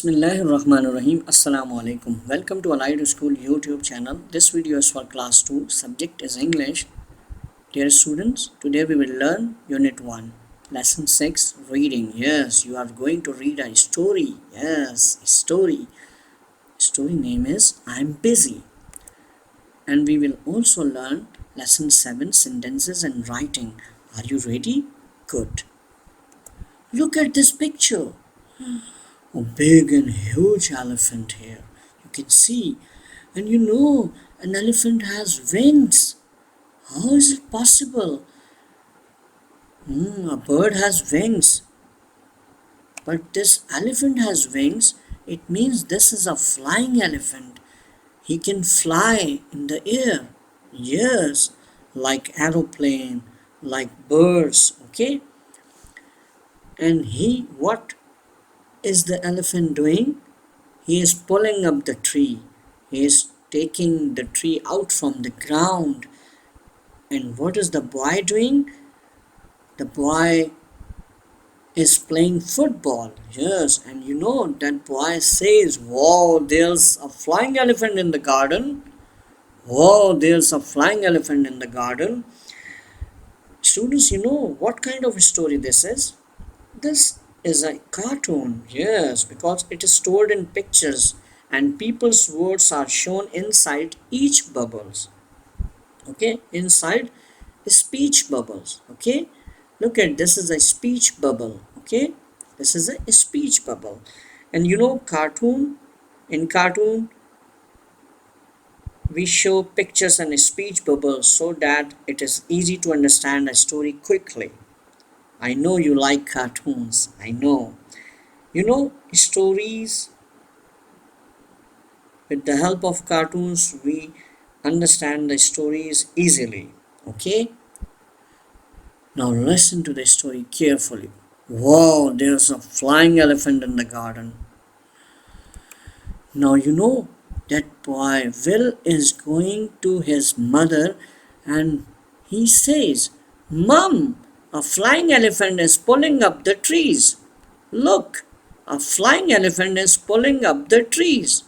Bismillahirrahmanirrahim. Assalamu alaikum. Welcome to Allied School YouTube channel. This video is for class 2. Subject is English. Dear students, today we will learn Unit 1. Lesson 6, Reading. Yes, you are going to read a story. Yes, a story. Story name is I'm Busy. And we will also learn Lesson 7, Sentences and Writing. Are you ready? Good. Look at this picture. A big and huge elephant here. You can see. And you know, an elephant has wings. How is it possible? A bird has wings. But this elephant has wings. It means this is a flying elephant. He can fly in the air. Yes, like aeroplane, like birds. Okay? And what is the elephant doing? He is pulling up the tree. He is taking the tree out from the ground. And what is the boy doing? The boy is playing football. Yes, and you know that boy says, "Wow, there's a flying elephant in the garden. Wow, there's a flying elephant in the garden." Students, you know what kind of story this is? This is a cartoon, yes, because it is stored in pictures and people's words are shown inside each bubbles. Okay, inside speech bubbles. Okay, look at this is a speech bubble. Okay, this is a speech bubble. And you know, in cartoon we show pictures and speech bubbles so that it is easy to understand a story quickly. I know you like cartoons. I know. You know, stories, with the help of cartoons, we understand the stories easily. Okay? Now listen to the story carefully. Wow, there's a flying elephant in the garden. Now you know that boy Will is going to his mother and he says, "Mom, a flying elephant is pulling up the trees. Look, a flying elephant is pulling up the trees."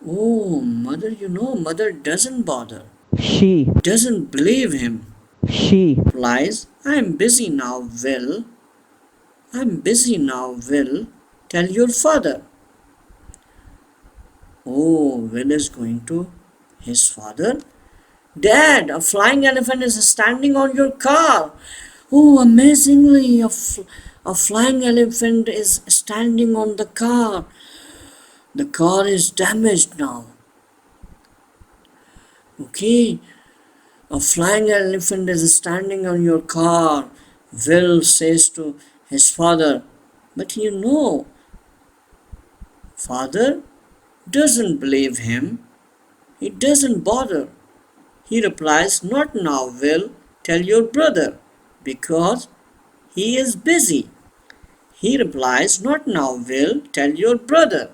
Oh, mother, you know, mother doesn't bother. She doesn't believe him. She replies, I'm busy now, Will. I'm busy now, Will. Tell your father. Oh, Will is going to his father. Dad, a flying elephant is standing on your car. Oh, amazingly, a flying elephant is standing on the car. The car is damaged now. Okay, a flying elephant is standing on your car, Will says to his father. But you know, father doesn't believe him. He doesn't bother. He replies, Not now, Will. Tell your brother, because he is busy. He replies, Not now, Will. Tell your brother.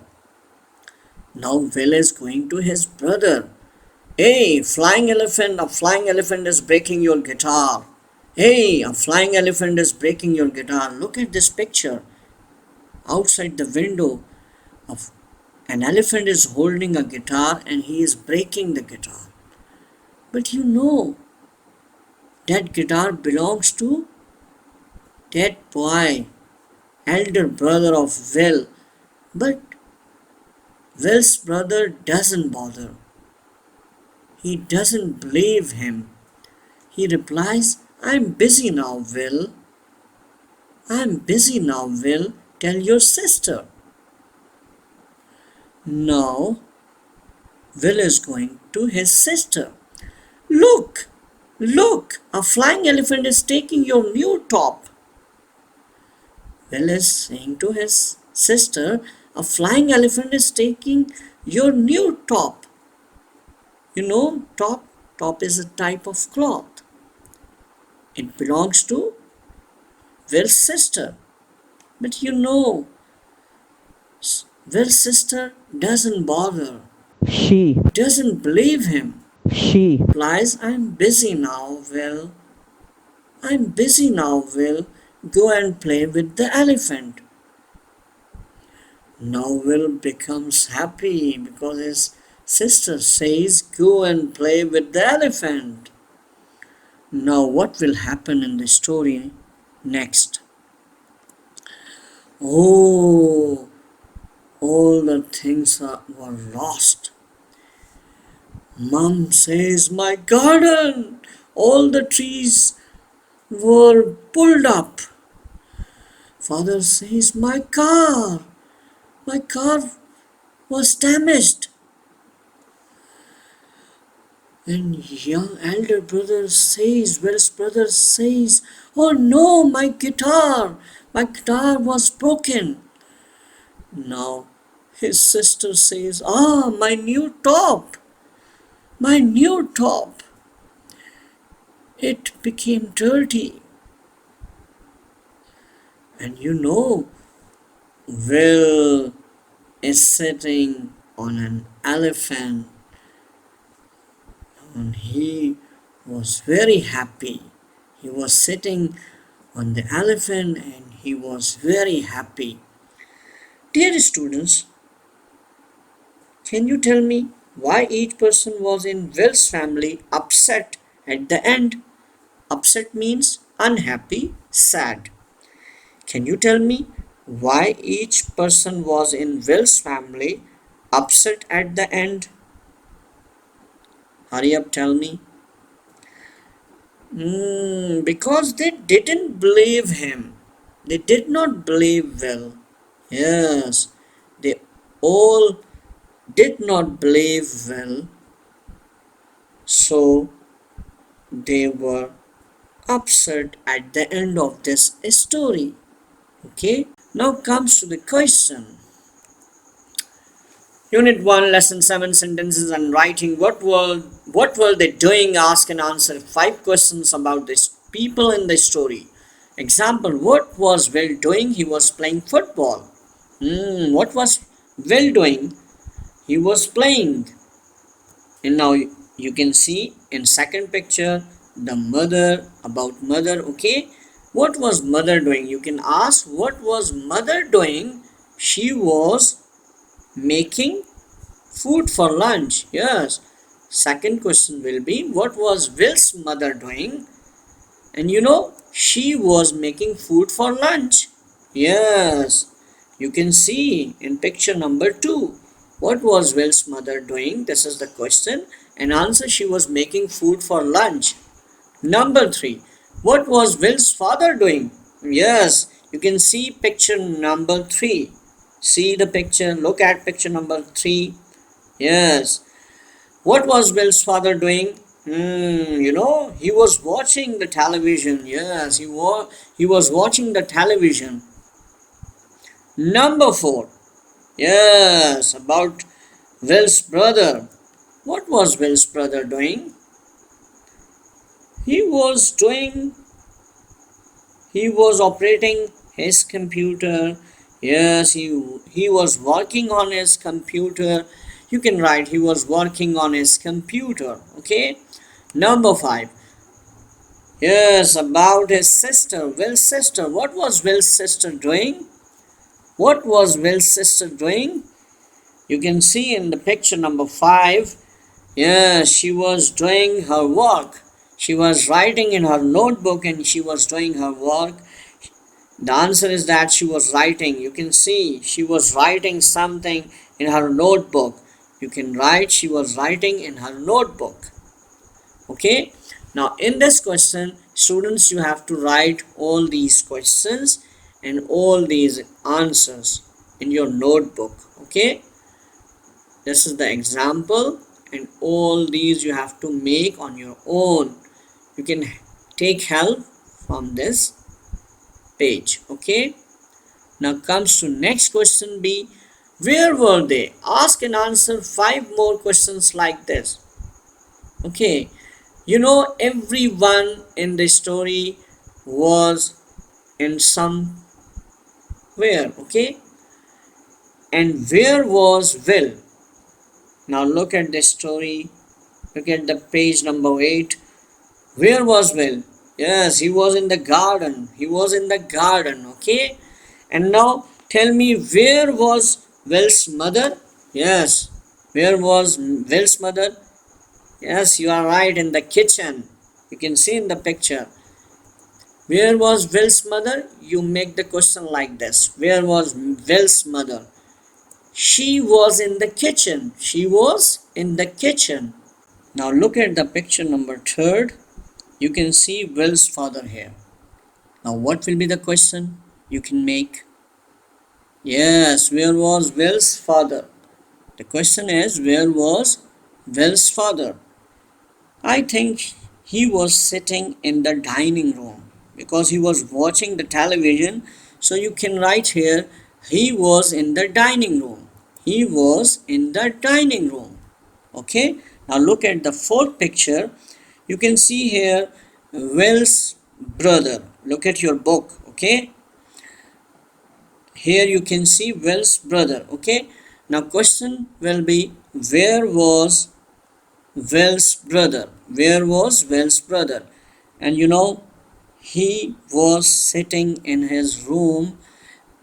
Now Will is going to his brother. Hey, flying elephant, a flying elephant is breaking your guitar. Hey, a flying elephant is breaking your guitar. Look at this picture. Outside the window, an elephant is holding a guitar and he is breaking the guitar. But you know, that guitar belongs to that boy, elder brother of Will. But Will's brother doesn't bother. He doesn't believe him. He replies, I'm busy now, Will. I'm busy now, Will. Tell your sister. Now, Will is going to his sister. Look, look, a flying elephant is taking your new top. Will is saying to his sister, a flying elephant is taking your new top. You know, top is a type of cloth. It belongs to Will's sister. But you know, Will's sister doesn't bother. She doesn't believe him. She replies, I'm busy now, Will. I'm busy now, Will. Go and play with the elephant. Now Will becomes happy because his sister says, "Go and play with the elephant." Now, what will happen in the story next? Oh, all the things were lost. Mom says, "My garden!" All the trees were pulled up. Father says, "My car! My car was damaged." And young elder brother says, Will's brother says, "Oh no, my guitar! My guitar was broken." Now his sister says, "Ah, my new top! My new top! It became dirty." And Will is sitting on an elephant and he was very happy. He was sitting on the elephant and he was very happy. Dear students, can you tell me why each person was in Will's family upset at the end? Upset means unhappy, sad. Can you tell me why each person was in Will's family upset at the end? Hurry up, tell me. Because they didn't believe him. They did not believe Will. Yes, they all did not believe Will, so they were upset at the end of this story. Okay, now comes to the question. Unit 1, Lesson 7, Sentences and Writing. What were they doing? Ask and answer 5 questions about these people in the story. Example, what was Will doing? He was playing football. What was Will doing? He was playing. And now you can see in second picture the mother. Okay, what was mother doing? You can ask, what was mother doing? She was making food for lunch. Yes. Second question will be, what was Will's mother doing? And she was making food for lunch. Yes. You can see in picture number 2. What was Will's mother doing? This is the question. And answer, she was making food for lunch. Number 3. What was Will's father doing? Yes. You can see picture number 3. See the picture. Look at picture number 3. Yes. What was Will's father doing? He was watching the television. Yes, he was watching the television. Number 4. Yes, about Will's brother. What was Will's brother doing? He was operating his computer. Yes, he was working on his computer. You can write, he was working on his computer. Okay. Number 5. Yes, about his sister, Will's sister. What was Will's sister doing? What was Will's sister doing? You can see in the picture number 5. Yes, she was doing her work. She was writing in her notebook and she was doing her work. The answer is that she was writing. You can see she was writing something in her notebook. You can write, she was writing in her notebook. Okay. Now in this question, students, you have to write all these questions and all these answers in your notebook. Okay. This is the example and all these you have to make on your own. You can take help from this page. Okay. Now comes to next question B. Where were they? Ask and answer 5 more questions like this. Okay. Everyone in the story was in somewhere. Okay. And where was Will? Now look at the story. Look at the page number 8. Where was Will? Yes, he was in the garden. He was in the garden. Okay. And now tell me, where was Will's mother? Yes. Where was Will's mother? Yes, you are right, in the kitchen. You can see in the picture. Where was Will's mother? You make the question like this. Where was Will's mother? She was in the kitchen. She was in the kitchen. Now look at the picture number third. You can see Will's father here. Now what will be the question you can make? Yes, where was Will's father? The question is, where was Will's father? I think he was sitting in the dining room because he was watching the television. So you can write here, he was in the dining room. He was in the dining room. Okay. Now look at the fourth picture. You can see here Will's brother. Look at your book. Okay. Here you can see Will's brother. Okay. Now question will be, where was Will's brother? Where was Will's brother? And you know, he was sitting in his room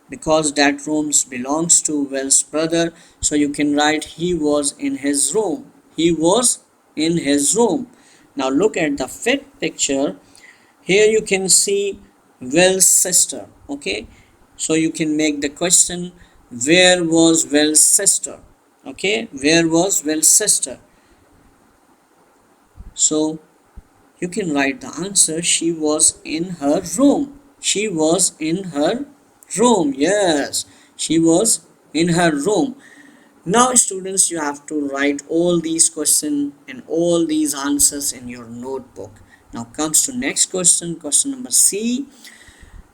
because that room belongs to Will's brother. So you can write, he was in his room. He was in his room. Now look at the fifth picture. Here you can see Will's sister. Okay. So you can make the question, where was Will's sister? Okay. Where was Will's sister? So you can write the answer, she was in her room. She was in her room. Yes, she was in her room. Now students, you have to write all these questions and all these answers in your notebook. Now comes to next question, question number C.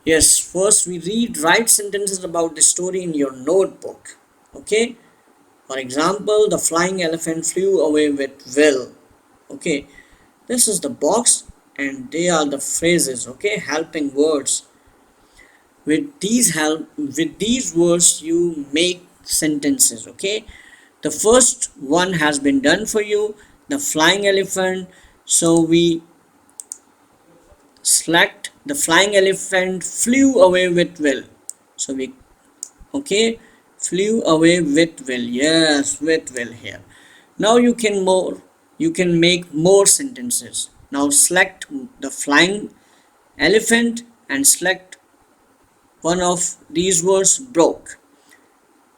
Yes, first we write sentences about the story in your notebook. Okay. For example, the flying elephant flew away with Will. Okay. This is the box and they are the phrases, okay, helping words. With these words you make sentences, okay. The first one has been done for you, the flying elephant. So we select the flying elephant flew away with Will. So we, okay, flew away with Will. Yes, with Will here. Now you can make more sentences. Now select the flying elephant and select one of these words, broke,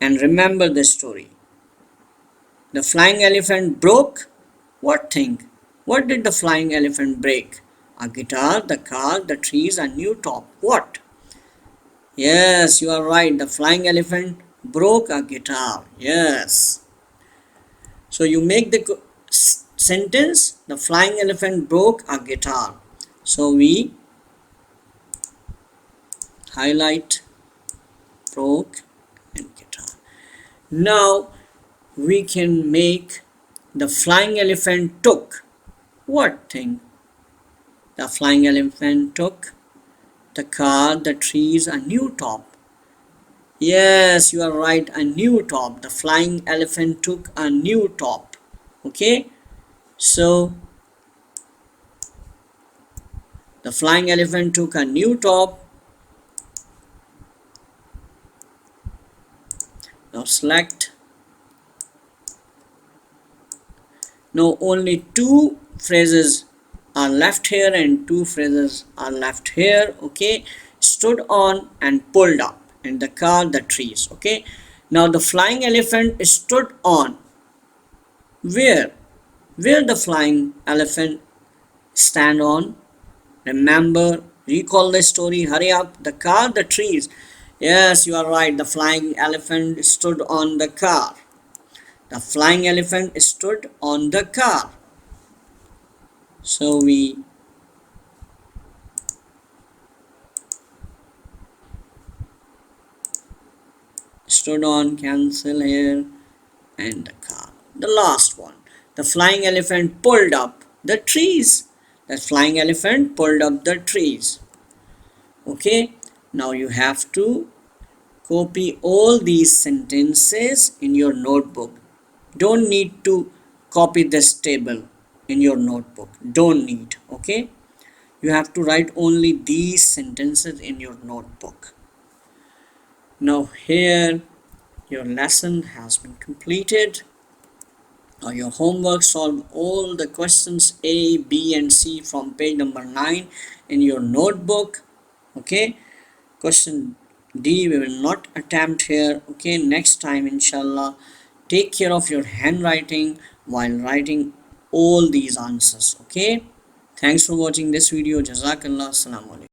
and remember the story. The flying elephant broke what thing? What did the flying elephant break? A guitar, the car, the trees, a new top. What? Yes, you are right. The flying elephant broke a guitar. Yes. So you make the sentence, the flying elephant broke a guitar. So we highlight broke and guitar. Now we can make the flying elephant took what thing? The flying elephant took the car, the trees, a new top. Yes, you are right, a new top. The flying elephant took a new top. Okay, so the flying elephant took a new top. Now select. Now only two phrases are left here and two phrases are left here. Okay, stood on and pulled up, and the car, the trees. Okay, now the flying elephant stood on. Where the flying elephant stand on? Remember, recall the story, hurry up. The car, the trees. Yes, you are right, the flying elephant stood on the car. The flying elephant stood on the car. So we stood on, cancel here, and the car. The last one, the flying elephant pulled up the trees. The flying elephant pulled up the trees. Okay, now you have to copy all these sentences in your notebook. Don't need to copy this table in your notebook. Don't need. Okay, you have to write only these sentences in your notebook. Now here Your lesson has been completed. Now your homework, solve all the questions A, B and C from page number 9 in your notebook. Okay, question D we will not attempt here. Okay, next time inshallah. Take care of your handwriting while writing all these answers. Okay, thanks for watching this video. Jazakallah. Assalamu alaikum.